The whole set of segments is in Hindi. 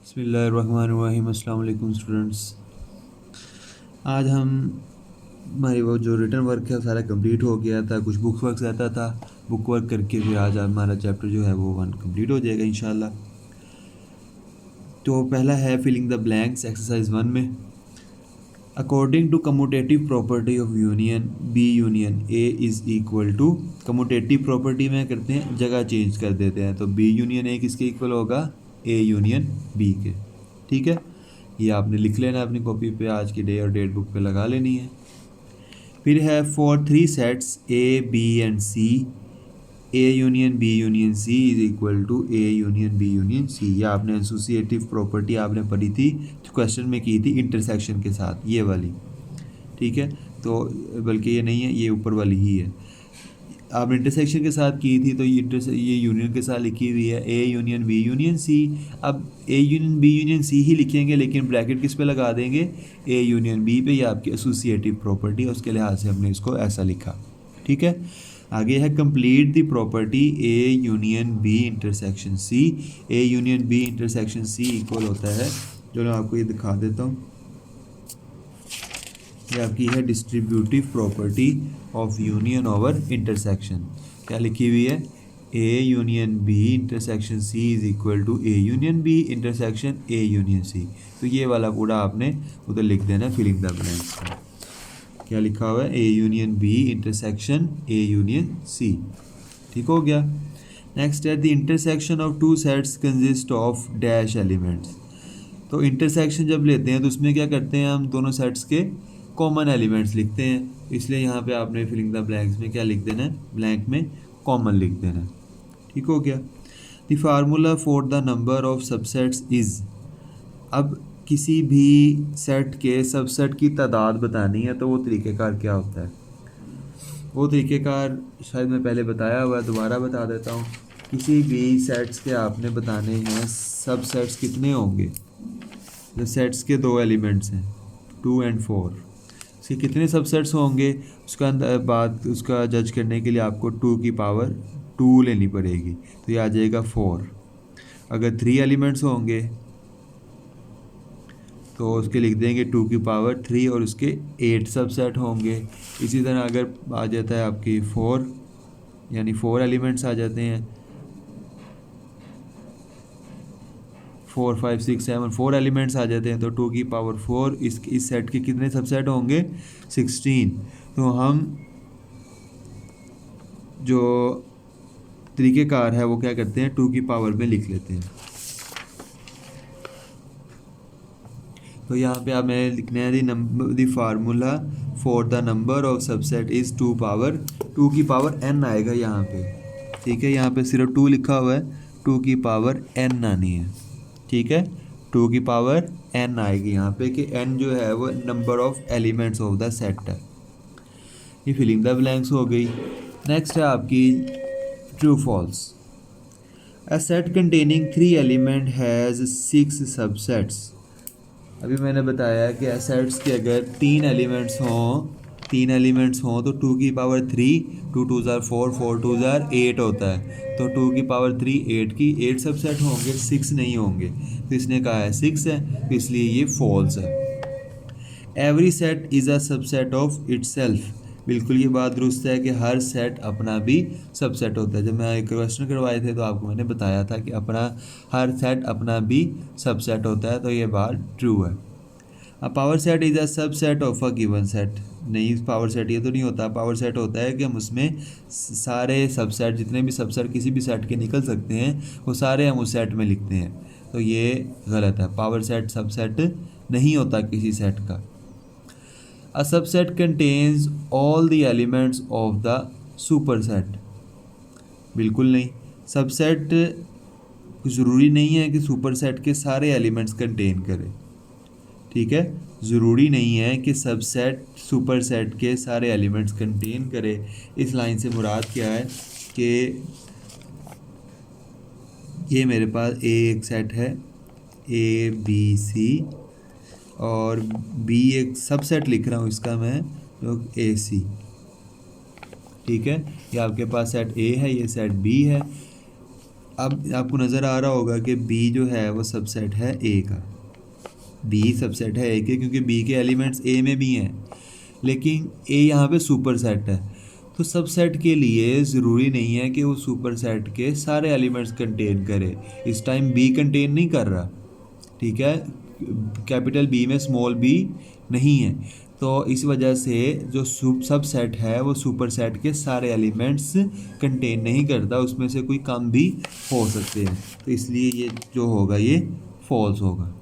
बिस्मिल्लाहिर्रहमानिर्रहीम। अस्सलाम वालेकुम स्टूडेंट्स। आज हम हमारी वो जो रिटर्न वर्क है सारा कंप्लीट हो गया था। कुछ बुक वर्क रहता था, बुक वर्क करके फिर आज हमारा चैप्टर जो है वो 1 कंप्लीट हो जाएगा इंशाल्लाह। तो पहला है फिलिंग द ब्लैंक्स एक्सरसाइज 1 में। According to commutative property of union B union A is equal to, commutative property में करते हैं जगह चेंज कर देते हैं, तो बी यूनियन ए किसके इक्वल होगा, ए यूनियन बी के। ठीक है, ये आपने लिख लेना अपनी कॉपी पे, आज की डे और डेट बुक पे लगा लेनी है। फिर है for 3 sets A B and C, A union B union C is equal to A union B union C. ये आपने एसोसिएटिव प्रॉपर्टी आपने पढ़ी थी, तो क्वेश्चन में की थी इंटरसेक्शन के साथ, ये वाली। ठीक है, तो बल्कि ये नहीं है, ये ऊपर वाली ही है। आपने इंटरसेक्शन के साथ की थी, तो ये यूनियन के साथ लिखी हुई है, A union B union C. अब A union B union C ही लिखेंगे, लेकिन ब्रैकेट किस पे लगा देंगे, ए यूनियन बी पे। ये आपकी एसोसिएटिव प्रॉपर्टी है, उसके लिहाज से हमने इसको ऐसा लिखा। ठीक है, आगे है complete the property A union B intersection C. A union B intersection C equal होता है, जो मैं आपको ये दिखा देता हूँ, ये आपकी है distributive property of union over intersection. क्या लिखी हुई है, A union B intersection C is equal to A union B intersection A union C. तो ये वाला पूरा आपने उधर लिख देना फिलिंग द ब्लैंक्स। क्या लिखा हुआ है, A union B intersection A union C. ठीक हो गया। नेक्स्ट है the intersection of two sets consist of dash elements. तो इंटरसेक्शन जब लेते हैं तो उसमें क्या करते हैं, हम दोनों सेट्स के कॉमन एलिमेंट्स लिखते हैं। इसलिए यहाँ पे आपने फिलिंग द ब्लैंक्स में क्या लिख देना है, ब्लैंक में कॉमन लिख देना है। ठीक हो गया। The formula for the number of subsets is, अब किसी भी सेट के सबसेट की तादाद बतानी है तो वो तरीक़ेकार क्या होता है, वो तरीक़ेकार शायद मैं पहले बताया हुआ है, दोबारा बता देता हूँ। किसी भी सेट्स के आपने बताने हैं सबसेट्स कितने होंगे, जो सेट्स के 2 एलिमेंट्स हैं 2 और 4, इसके कितने सबसेट्स होंगे, उसका बाद उसका जज करने के लिए आपको 2 की पावर 2 लेनी पड़ेगी, तो ये आ जाएगा 4। अगर 3 एलिमेंट्स होंगे तो उसके लिख देंगे 2 की पावर 3 और उसके 8 सबसेट होंगे। इसी तरह अगर आ जाता है आपकी 4, यानी 4 एलिमेंट्स आ जाते हैं, 4 5 6 7 4 एलिमेंट्स आ जाते हैं, तो 2 की पावर 4, इस सेट के कितने सबसेट होंगे, 16। तो हम जो तरीक़ेकार है वो क्या करते हैं, 2 की पावर में लिख लेते हैं। तो यहाँ पे हमें लिखना है the formula for the number of subset is 2 की पावर n आएगा यहाँ पे। ठीक है, यहाँ पे सिर्फ 2 लिखा हुआ है, 2 की पावर n आनी है। ठीक है, 2 की पावर n आएगी यहाँ पे, कि n जो है वो number of elements of the set है। ये फिलिंग द ब्लैंक्स हो गई। नेक्स्ट है आपकी true false. A set containing 3 element has 6 subsets. अभी मैंने बताया कि सेट्स के अगर 3 एलिमेंट्स हों तो 2 की पावर 3, 2 2 ज़ार 4, 4 2 ज़ार 8 होता है, तो 2 की पावर 3 8 की 8 सबसेट होंगे, 6 नहीं होंगे। तो इसने कहा है 6 है, तो इसलिए ये फॉल्स है। Every set is a subset of itself. बिल्कुल ये बात दुरुस्त है कि हर सेट अपना भी सबसेट होता है। जब मैं एक क्वेश्चन करवाए थे तो आपको मैंने बताया था कि हर सेट अपना भी सबसेट होता है, तो ये बात ट्रू है। अब power set is a subset of a given set. नहीं, पावर सेट ये तो नहीं होता। पावर सेट होता है कि हम उसमें सारे सबसेट, जितने भी सबसेट किसी भी सेट के निकल सकते हैं, वो सारे हम उस सेट में लिखते हैं, तो ये गलत है। पावर सेट सबसेट नहीं होता किसी सेट का। A subset contains all the elements of the superset। बिल्कुल नहीं, सबसेट ज़रूरी नहीं है कि सुपरसेट के सारे एलिमेंट्स कंटेन करे। ठीक है, ज़रूरी नहीं है कि सबसेट सुपरसेट के सारे एलिमेंट्स कंटेन करे। इस लाइन से मुराद क्या है कि ये मेरे पास ए एक सेट है, ए बी सी, और बी एक सबसेट लिख रहा हूँ इसका मैं, जो ए सी। ठीक है, ये आपके पास सेट ए है, ये सेट बी है। अब आपको नज़र आ रहा होगा कि बी जो है वो सबसेट है ए का, बी सबसेट है ए के, क्योंकि बी के एलिमेंट्स ए में भी हैं, लेकिन ए यहाँ पे सुपर सेट है। तो सबसेट के लिए ज़रूरी नहीं है कि वो सुपर सेट के सारे एलिमेंट्स कंटेन करे। इस टाइम बी कंटेन नहीं कर रहा, ठीक है, कैपिटल बी में स्मॉल बी नहीं है, तो इस वजह से जो सबसेट है वो सुपर सेट के सारे एलिमेंट्स कंटेन नहीं करता, उसमें से कोई कम भी हो सकते हैं, तो इसलिए ये जो होगा ये फॉल्स होगा।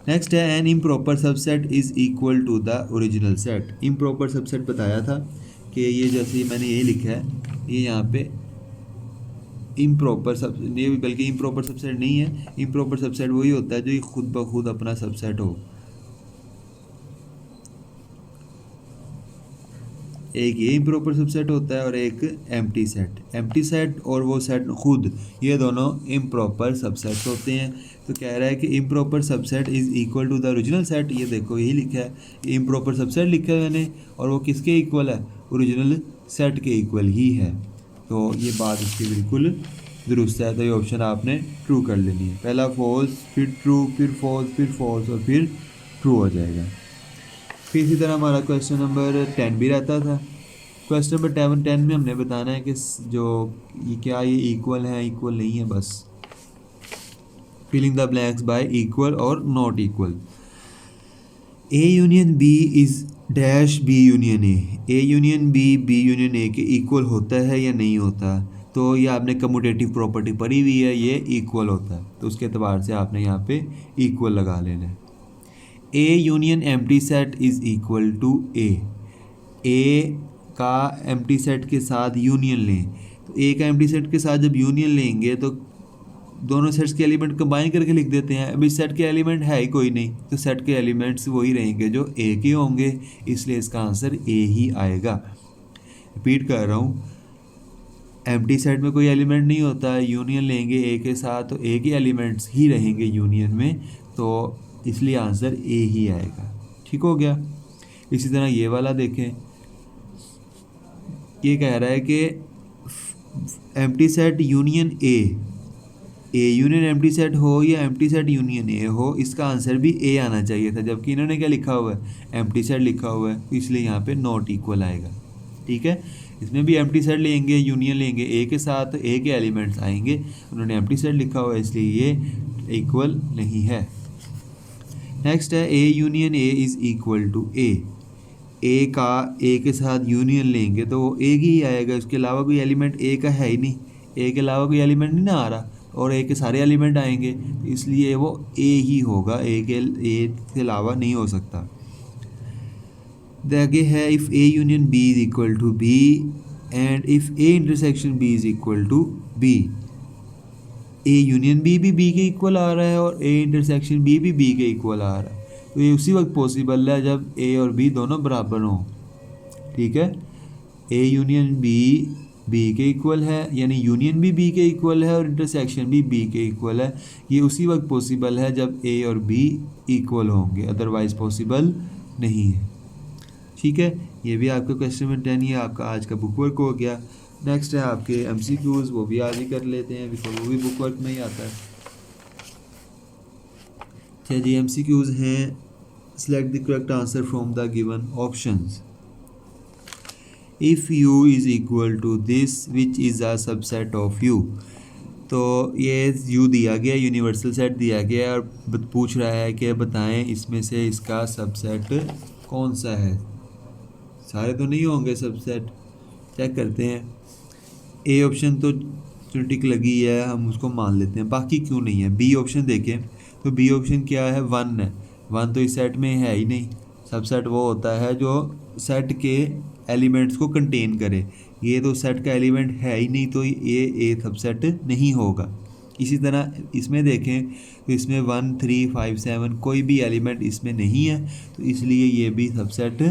नेक्स्ट है an improper subset is equal to the original set. Improper subset बताया था कि ये जैसे मैंने ये लिखा है, ये यहाँ पे इम्प्रॉपर सब, ये बल्कि इम्प्रॉपर सबसेट नहीं है, इम्प्रॉपर सबसेट वही होता है जो ये खुद ब खुद अपना सबसेट हो। एक ये इम्प्रॉपर सबसेट होता है और एक एम्प्टी सेट। एम्प्टी सेट और वो सेट खुद, ये दोनों इम्प्रॉपर सबसेट्स होते हैं। तो कह रहा है कि improper subset is equal to the original set. ये देखो यही लिखा है, इम्प्रॉपर सबसेट लिखा है मैंने, और वो किसके इक्वल है, ओरिजिनल सेट के इक्वल ही है। तो ये बात इसकी बिल्कुल दुरुस्त है, तो ये ऑप्शन आपने ट्रू कर लेनी है। पहला फॉल्स, फिर ट्रू, फिर फॉल्स, फिर फॉल्स और फिर ट्रू हो जाएगा। फिर इसी तरह हमारा क्वेश्चन नंबर 10 भी रहता था। क्वेश्चन नंबर 10 में हमने बताना है कि जो ये क्या ये इक्वल है, इक्वल नहीं है, बस filling the blanks by equal और not equal. A union B is dash B union A union B union A के इक्वल होता है या नहीं होता। तो ये आपने कम्यूटेटिव प्रॉपर्टी पढ़ी हुई है, ये इक्वल होता है, तो उसके एतबार से आपने यहाँ पे इक्वल लगा लेना है। A union empty set is equal to A का एम्प्टी सेट के साथ यूनियन लें, तो ए का एम्प्टी सेट के साथ जब यूनियन लेंगे तो दोनों सेट्स के एलिमेंट कंबाइन करके लिख देते हैं। अभी सेट के एलिमेंट है ही कोई नहीं, तो सेट के एलिमेंट्स वही रहेंगे जो ए के होंगे, इसलिए इसका आंसर ए ही आएगा। रिपीट कर रहा हूँ, एम्प्टी सेट में कोई एलिमेंट नहीं होता, यूनियन लेंगे ए के साथ तो ए के एलिमेंट्स ही रहेंगे यूनियन में, तो इसलिए आंसर ए ही आएगा। ठीक हो गया। इसी तरह ये वाला देखें, ये कह रहा है कि empty set union A union empty set हो या एम्प्टी सेट यूनियन ए हो, इसका आंसर भी ए आना चाहिए था, जबकि इन्होंने क्या लिखा हुआ है, एम्प्टी सेट लिखा हुआ है, इसलिए यहाँ पे नॉट इक्वल आएगा। ठीक है, इसमें भी एम्प्टी सेट लेंगे, यूनियन लेंगे ए के साथ, ए के एलिमेंट्स आएंगे, उन्होंने एम्प्टी सेट लिखा हुआ है, इसलिए ये इक्वल नहीं है। नेक्स्ट है A union A is equal to A का ए के साथ यूनियन लेंगे तो वो ए ही आएगा, इसके अलावा कोई एलिमेंट ए का है ही नहीं, ए के अलावा कोई एलिमेंट नहीं ना आ रहा, और ए के सारे एलिमेंट आएंगे, इसलिए वो ए ही होगा, ए के अलावा नहीं हो सकता। आगे है if A union B is equal to B and if A intersection B is equal to B. A union B भी बी के इक्वल आ रहा है और ए इंटरसेक्शन बी भी बी के इक्वल आ रहा है, तो ये उसी वक्त पॉसिबल है जब ए और बी दोनों बराबर हों। ठीक है, ए यूनियन बी के इक्वल है, यानी यूनियन भी बी के इक्वल है और इंटरसेक्शन भी बी के इक्वल है, ये उसी वक्त पॉसिबल है जब ए और बी इक्वल होंगे, अदरवाइज पॉसिबल नहीं है। ठीक है, ये भी आपका क्वेश्चन नंबर 10 ये आपका आज का बुक वर्क हो गया। नेक्स्ट है आपके MCQs, वो भी आज ही कर लेते हैं, बिकॉज वो भी बुक वर्क में ही आता है। अच्छा जी, MCQs हैं, select the correct answer from the given options. If U is equal to this, which is a subset of U? तो ये U दिया गया, यूनिवर्सल सेट दिया गया और पूछ रहा है कि बताएं इसमें से इसका सबसेट कौन सा है। सारे तो नहीं होंगे सबसेट, चेक करते हैं। ए ऑप्शन तो जो टिक लगी है हम उसको मान लेते हैं, बाकी क्यों नहीं है। बी ऑप्शन देखें तो बी ऑप्शन क्या है, 1 है, 1 तो इस सेट में है ही नहीं। सबसेट वो होता है जो सेट के एलिमेंट्स को कंटेन करे, ये तो सेट का एलिमेंट है ही नहीं, तो ये ए सबसेट नहीं होगा। इसी तरह इसमें देखें तो इसमें 1, 3, 5, 7 कोई भी एलिमेंट इसमें नहीं है, तो इसलिए ये भी सबसेट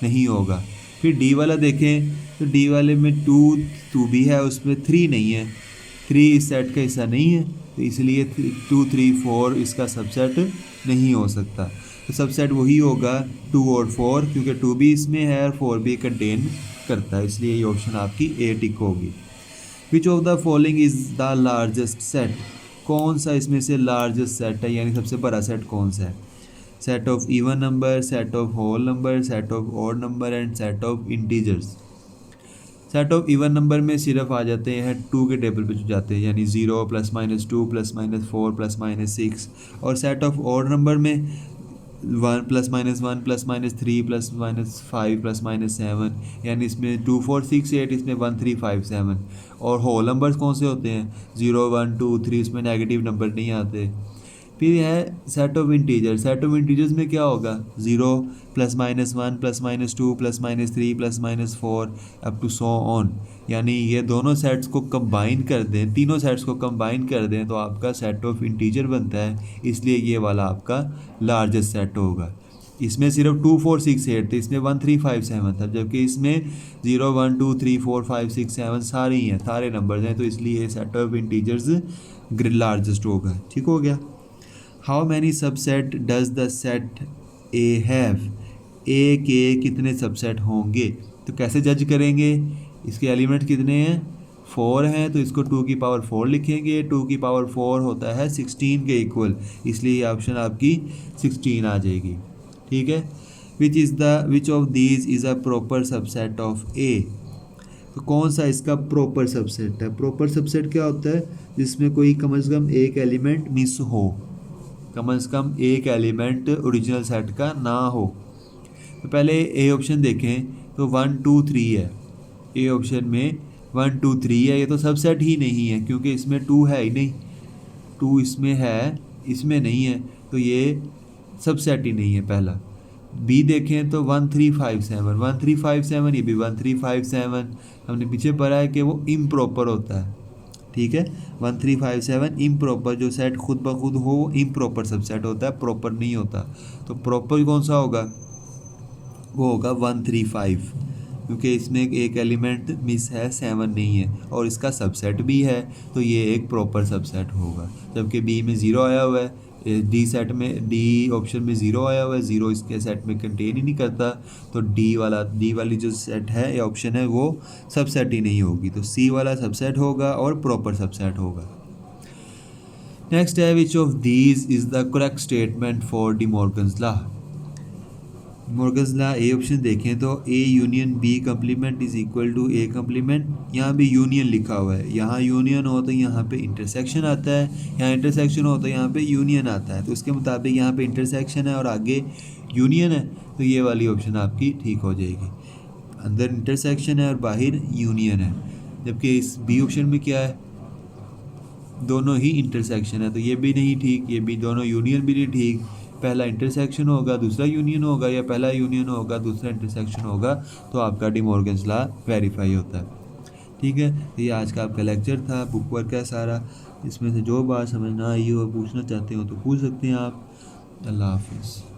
नहीं होगा। फिर डी वाला देखें तो डी वाले में 2 भी है, उसमें 3 नहीं है, 3 इस सेट का हिस्सा नहीं है, तो इसलिए 2, 3, 4 इसका सबसेट नहीं हो सकता। तो सबसेट वही होगा 2 और 4, क्योंकि 2 भी इसमें है और 4 भी कंटेन करता है, इसलिए ये ऑप्शन आपकी ए टिक होगी। Which of the following is the largest set, कौन सा इसमें से लार्जेस्ट सेट है, यानी सबसे बड़ा सेट कौन सा है। Set of even number, set of whole number, set of odd number and set of integers. Set of even number में सिर्फ आ जाते हैं 2 के टेबल पे जाते हैं, यानी 0 +-2 +-4 +-6। और सेट ऑफ ऑड नंबर में 1 +-1 +-3 +-5 +-7, यानी इसमें 2 4 6 8, इसमें 1 3 5 7। और होल नंबर्स कौन से होते हैं, 0 1 2 3, इसमें नेगेटिव नंबर नहीं आते। फिर है set of integer, set of integers में क्या होगा, 0 +-1 +-2 +-3 +-4 अप टू सो ऑन, यानी ये दोनों सेट्स को कंबाइन कर दें, तीनों सेट्स को कंबाइन कर दें तो आपका सेट ऑफ इंटीजर बनता है, इसलिए ये वाला आपका लार्जेस्ट सेट होगा। इसमें सिर्फ 2 4 6 8 थे, इसमें 1 3 5 7 था, जबकि इसमें 0 1 2 3 4 5 6 7 सारे ही हैं, सारे नंबर्स हैं, तो इसलिए सेट ऑफ इंटीजर्स लार्जेस्ट होगा। ठीक हो गया। How many subset does the set A have, A के कितने सबसेट होंगे, तो कैसे जज करेंगे, इसके एलिमेंट कितने हैं, 4 हैं, तो इसको 2 की पावर 4 लिखेंगे। 2 की पावर 4 होता है 16 के इक्वल, इसलिए ये ऑप्शन आपकी 16 आ जाएगी। ठीक है। Which of these is a proper subset of A, तो कौन सा इसका प्रॉपर सबसेट है। प्रॉपर सबसेट क्या होता है, जिसमें कोई कम से कम एक एलिमेंट मिस हो, कम से कम एक एलिमेंट ओरिजिनल सेट का ना हो। तो पहले ए ऑप्शन देखें तो 1 2 3 है, ए ऑप्शन में 1 2 3 है, ये तो सबसेट ही नहीं है क्योंकि इसमें 2 है ही नहीं, 2 इसमें है, इसमें नहीं है, तो ये सबसेट ही नहीं है पहला। बी देखें तो 1 3 5 7, 1 3 5 7, ये भी 1 3 5 7, हमने पीछे पढ़ा है कि वो इम्प्रॉपर होता है। ठीक है, 1 3 5 7 इम्प्रॉपर, जो सेट खुद ब खुद हो वो इम्प्रॉपर सबसेट होता है, प्रॉपर नहीं होता। तो प्रॉपर कौन सा होगा, वो होगा 1 3 5, क्योंकि इसमें एक एलिमेंट मिस है, 7 नहीं है, और इसका सबसेट भी है, तो ये एक प्रॉपर सबसेट होगा। जबकि बी में 0 आया हुआ है, डी सेट में, डी ऑप्शन में 0 आया हुआ है, 0 इसके सेट में कंटेन ही नहीं करता, तो डी वाली जो सेट है या ऑप्शन है वो सबसेट ही नहीं होगी, तो सी वाला सबसेट होगा और प्रॉपर सबसेट होगा। नेक्स्ट है which of these is the correct statement for De Morgan's law. Morgan's law A option देखें तो A union B complement is equal to A complement, यहाँ भी यूनियन लिखा हुआ है, यहाँ यूनियन हो तो यहाँ पे इंटरसेक्शन आता है, यहाँ इंटरसेक्शन हो तो यहाँ पे यूनियन आता है, तो उसके मुताबिक यहाँ पे इंटरसेक्शन है और आगे यूनियन है, तो ये वाली ऑप्शन आपकी ठीक हो जाएगी। अंदर इंटरसेक्शन है और बाहर यूनियन है, जबकि इस बी ऑप्शन में क्या है, दोनों ही इंटरसेक्शन है, तो ये भी नहीं ठीक, ये भी दोनों यूनियन भी नहीं ठीक, पहला इंटरसेक्शन होगा दूसरा यूनियन होगा, या पहला यूनियन होगा दूसरा इंटरसेक्शन होगा, तो आपका डी मॉर्गन्स लॉ वेरीफाई होता है। ठीक है, ये आज का आपका लेक्चर था, बुक वर्क है सारा, इसमें से जो बात समझ ना आई हो पूछना चाहते हो तो पूछ सकते हैं आप। अल्लाह हाफिज़।